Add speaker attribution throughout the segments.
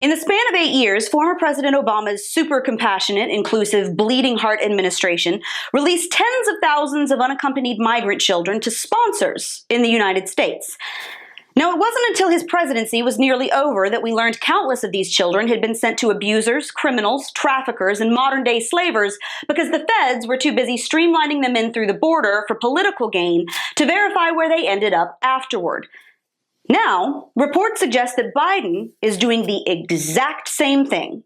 Speaker 1: In the span of 8 years, former President Obama's super compassionate, inclusive, bleeding heart administration released tens of thousands of unaccompanied migrant children to sponsors in the United States. Now, it wasn't until his presidency was nearly over that we learned countless of these children had been sent to abusers, criminals, traffickers, and modern-day slavers because the feds were too busy streamlining them in through the border for political gain to verify where they ended up afterward. Now, reports suggest that Biden is doing the exact same thing.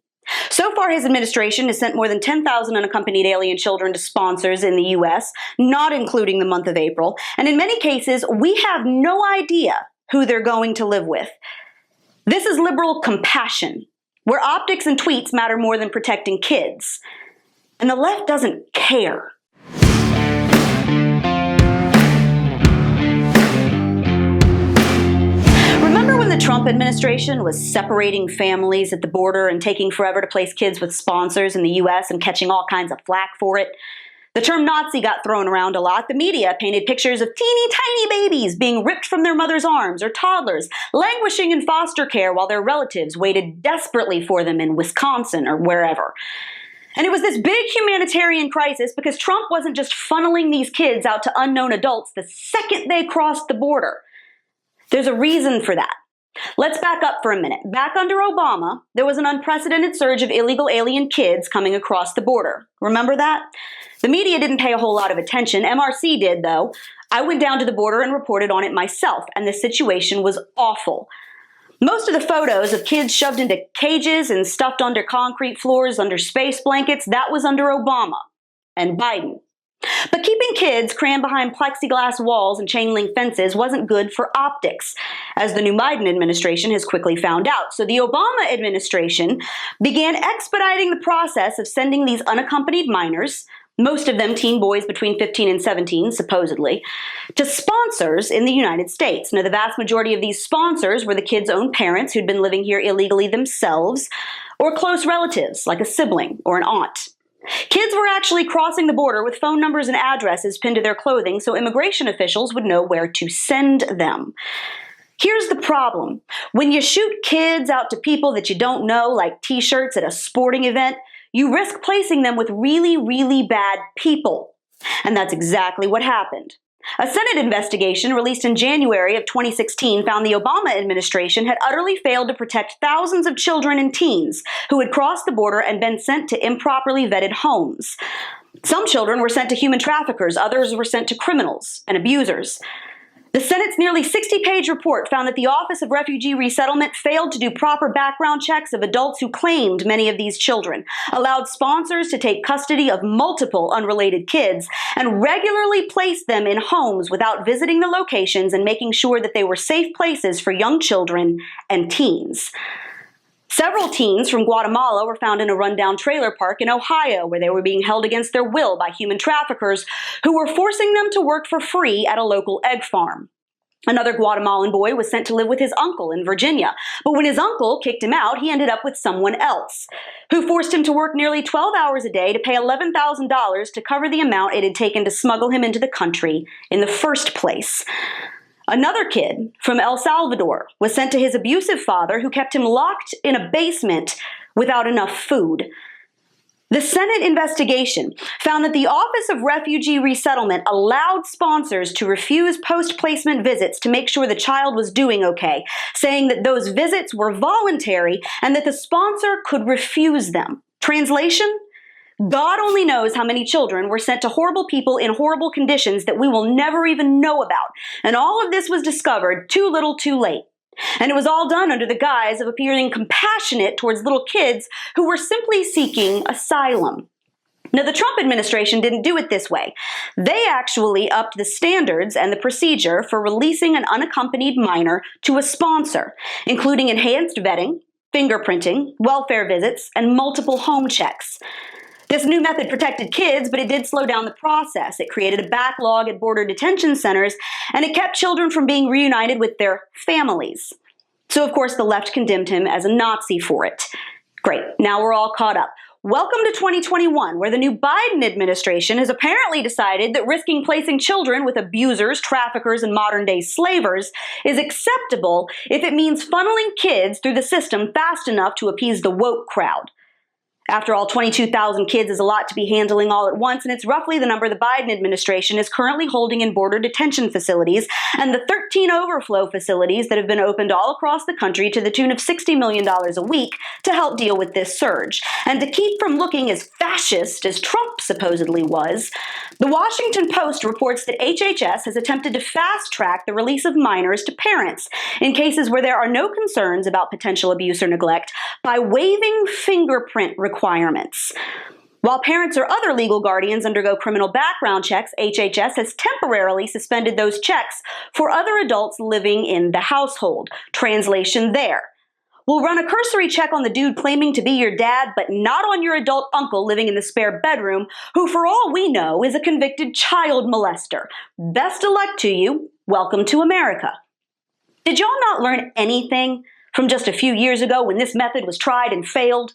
Speaker 1: So far, his administration has sent more than 10,000 unaccompanied alien children to sponsors in the U.S., not including the month of April, and in many cases, we have no idea who they're going to live with. This is liberal compassion, where optics and tweets matter more than protecting kids. And the left doesn't care. Remember when the Trump administration was separating families at the border and taking forever to place kids with sponsors in the U.S. and catching all kinds of flack for it? The term Nazi got thrown around a lot. The media painted pictures of teeny tiny babies being ripped from their mother's arms, or toddlers languishing in foster care while their relatives waited desperately for them in Wisconsin or wherever. And it was this big humanitarian crisis because Trump wasn't just funneling these kids out to unknown adults the second they crossed the border. There's a reason for that. Let's back up for a minute. Back under Obama, there was an unprecedented surge of illegal alien kids coming across the border. Remember that? The media didn't pay a whole lot of attention. MRC did, though. I went down to the border and reported on it myself, and the situation was awful. Most of the photos of kids shoved into cages and stuffed under concrete floors, under space blankets, that was under Obama and Biden. But keeping kids crammed behind plexiglass walls and chain link fences wasn't good for optics, as the new Biden administration has quickly found out. So the Obama administration began expediting the process of sending these unaccompanied minors, most of them teen boys between 15 and 17, supposedly, to sponsors in the United States. Now, the vast majority of these sponsors were the kids' own parents who'd been living here illegally themselves, or close relatives, like a sibling or an aunt. Kids were actually crossing the border with phone numbers and addresses pinned to their clothing so immigration officials would know where to send them. Here's the problem. When you shoot kids out to people that you don't know, like t-shirts at a sporting event, you risk placing them with really, really bad people. And that's exactly what happened. A Senate investigation released in January of 2016 found the Obama administration had utterly failed to protect thousands of children and teens who had crossed the border and been sent to improperly vetted homes. Some children were sent to human traffickers, others were sent to criminals and abusers. The Senate's nearly 60-page report found that the Office of Refugee Resettlement failed to do proper background checks of adults who claimed many of these children, allowed sponsors to take custody of multiple unrelated kids, and regularly placed them in homes without visiting the locations and making sure that they were safe places for young children and teens. Several teens from Guatemala were found in a rundown trailer park in Ohio, where they were being held against their will by human traffickers who were forcing them to work for free at a local egg farm. Another Guatemalan boy was sent to live with his uncle in Virginia, but when his uncle kicked him out, he ended up with someone else, who forced him to work nearly 12 hours a day to pay $11,000 to cover the amount it had taken to smuggle him into the country in the first place. Another kid from El Salvador was sent to his abusive father, who kept him locked in a basement without enough food. The Senate investigation found that the Office of Refugee Resettlement allowed sponsors to refuse post-placement visits to make sure the child was doing okay, saying that those visits were voluntary and that the sponsor could refuse them. Translation? God only knows how many children were sent to horrible people in horrible conditions that we will never even know about. And all of this was discovered too little too late. And it was all done under the guise of appearing compassionate towards little kids who were simply seeking asylum. Now, the Trump administration didn't do it this way. They actually upped the standards and the procedure for releasing an unaccompanied minor to a sponsor, including enhanced vetting, fingerprinting, welfare visits, and multiple home checks. This new method protected kids, but it did slow down the process. It created a backlog at border detention centers, and it kept children from being reunited with their families. So, of course, the left condemned him as a Nazi for it. Great, now we're all caught up. Welcome to 2021, where the new Biden administration has apparently decided that risking placing children with abusers, traffickers, and modern-day slavers is acceptable if it means funneling kids through the system fast enough to appease the woke crowd. After all, 22,000 kids is a lot to be handling all at once, and it's roughly the number the Biden administration is currently holding in border detention facilities and the 13 overflow facilities that have been opened all across the country to the tune of $60 million a week to help deal with this surge. And to keep from looking as fascist as Trump supposedly was, the Washington Post reports that HHS has attempted to fast-track the release of minors to parents in cases where there are no concerns about potential abuse or neglect by waiving fingerprint requirements. While parents or other legal guardians undergo criminal background checks, HHS has temporarily suspended those checks for other adults living in the household. Translation there. We'll run a cursory check on the dude claiming to be your dad, but not on your adult uncle living in the spare bedroom, who for all we know is a convicted child molester. Best of luck to you. Welcome to America. Did y'all not learn anything from just a few years ago when this method was tried and failed?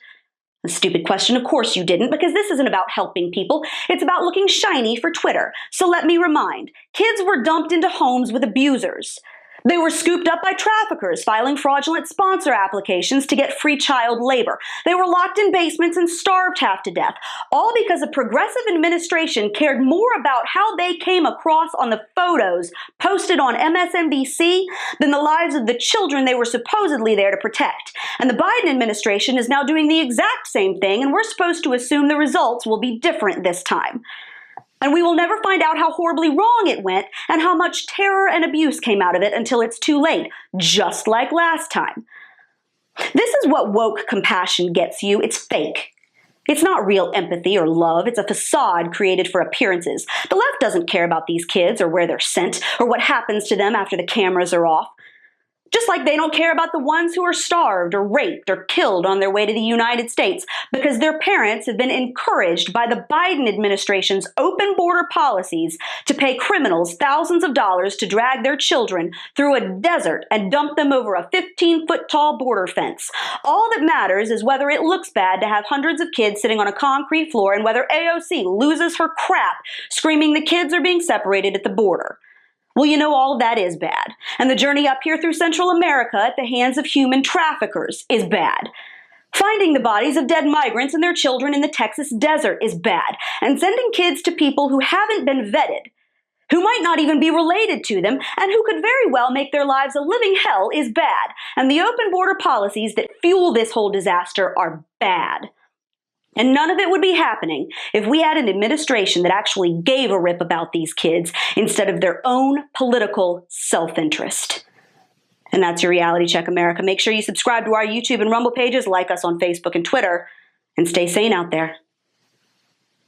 Speaker 1: A stupid question, of course you didn't, because this isn't about helping people. It's about looking shiny for Twitter. So let me remind, kids were dumped into homes with abusers. They were scooped up by traffickers filing fraudulent sponsor applications to get free child labor. They were locked in basements and starved half to death, all because a progressive administration cared more about how they came across on the photos posted on MSNBC than the lives of the children they were supposedly there to protect. And the Biden administration is now doing the exact same thing, and we're supposed to assume the results will be different this time. And we will never find out how horribly wrong it went and how much terror and abuse came out of it until it's too late, just like last time. This is what woke compassion gets you. It's fake. It's not real empathy or love. It's a facade created for appearances. The left doesn't care about these kids or where they're sent or what happens to them after the cameras are off. Just like they don't care about the ones who are starved or raped or killed on their way to the United States because their parents have been encouraged by the Biden administration's open border policies to pay criminals thousands of dollars to drag their children through a desert and dump them over a 15-foot-tall border fence. All that matters is whether it looks bad to have hundreds of kids sitting on a concrete floor and whether AOC loses her crap screaming the kids are being separated at the border. Well, you know, all of that is bad. And the journey up here through Central America at the hands of human traffickers is bad. Finding the bodies of dead migrants and their children in the Texas desert is bad. And sending kids to people who haven't been vetted, who might not even be related to them, and who could very well make their lives a living hell is bad. And the open border policies that fuel this whole disaster are bad. And none of it would be happening if we had an administration that actually gave a rip about these kids instead of their own political self-interest. And that's your Reality Check, America. Make sure you subscribe to our YouTube and Rumble pages, like us on Facebook and Twitter, and stay sane out there.